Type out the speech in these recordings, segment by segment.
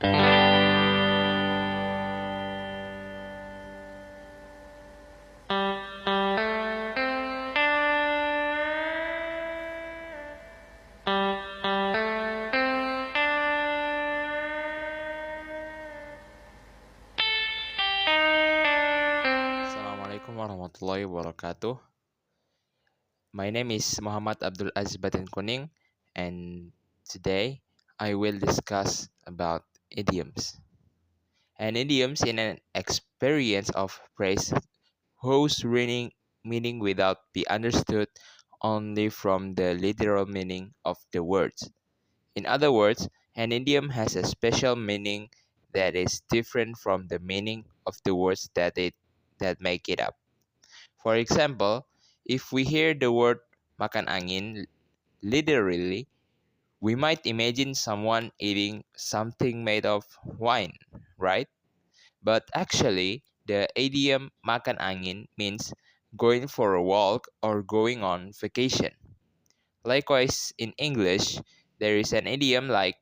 Assalamualaikum warahmatullahi wabarakatuh. My name is Muhammad Abdul Aziz Batin Kuning, and today I will discuss about idioms. An idioms in an experience of praise whose meaning without be understood only from the literal meaning of the words. In other words, an idiom has a special meaning that is different from the meaning of the words that make it up. For example, if we hear the word makan angin literally, we might imagine someone eating something made of wine, right? But actually, the idiom makan angin means going for a walk or going on vacation. Likewise, in English, there is an idiom like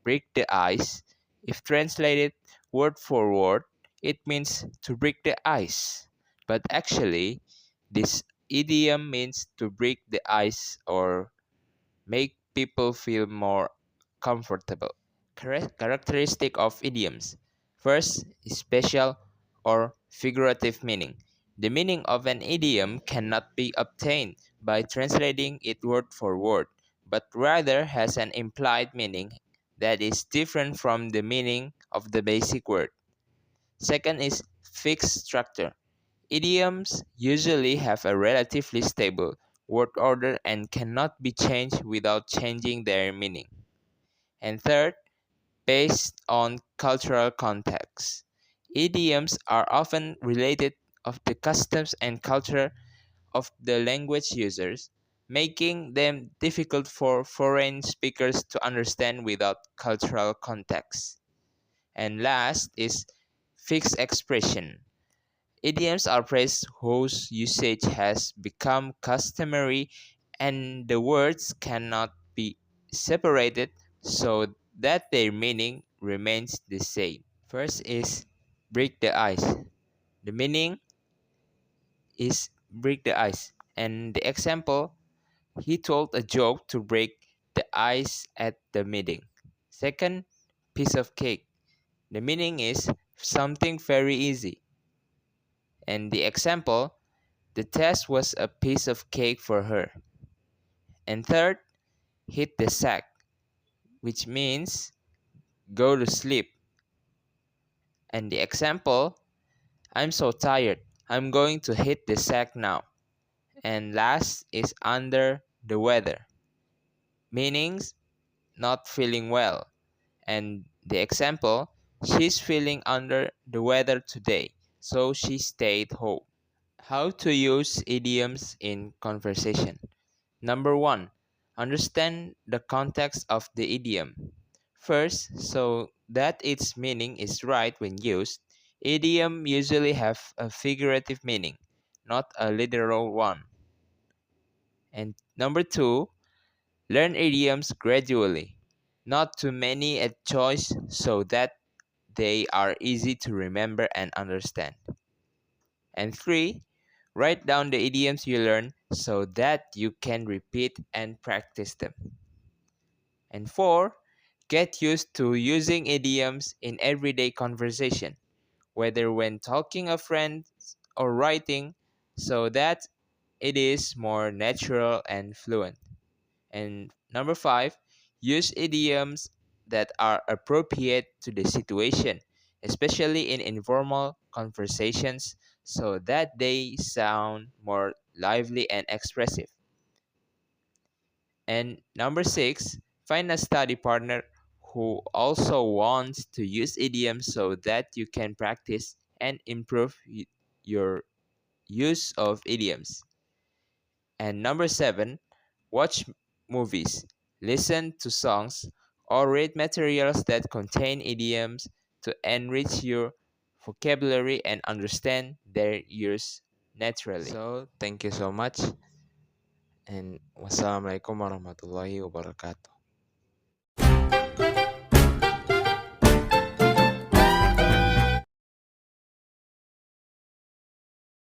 break the ice. If translated word for word, it means to break the ice. But actually, this idiom means to break the ice or make people feel more comfortable. Characteristic of idioms. First, special or figurative meaning. The meaning of an idiom cannot be obtained by translating it word for word, but rather has an implied meaning that is different from the meaning of the basic word. Second is fixed structure. Idioms usually have a relatively stable word order and cannot be changed without changing their meaning. And third, based on cultural context. Idioms are often related of the customs and culture of the language users, making them difficult for foreign speakers to understand without cultural context. And last is fixed expression. Idioms are phrases whose usage has become customary and the words cannot be separated so that their meaning remains the same. First is break the ice. The meaning is break the ice. And the example, he told a joke to break the ice at the meeting. Second, piece of cake. The meaning is something very easy. And the example, the test was a piece of cake for her. And third, hit the sack, which means go to sleep. And the example, I'm so tired, I'm going to hit the sack now. And last is under the weather, meanings not feeling well. And the example, she's feeling under the weather today, so she stayed home. How to use idioms in conversation. Number one, understand the context of the idiom. First, so that its meaning is right when used, idiom usually have a figurative meaning, not a literal one. And number two, learn idioms gradually, not too many at choice so that they are easy to remember and understand. And three, write down the idioms you learn so that you can repeat and practice them. And four, get used to using idioms in everyday conversation, whether when talking to friends or writing, so that it is more natural and fluent. And number five, use idioms that are appropriate to the situation, especially in informal conversations, so that they sound more lively and expressive. And number six, find a study partner who also wants to use idioms so that you can practice and improve your use of idioms. And number seven, watch movies, listen to songs, or read materials that contain idioms to enrich your vocabulary and understand their use naturally. So, thank you so much, and wassalamualaikum warahmatullahi wabarakatuh.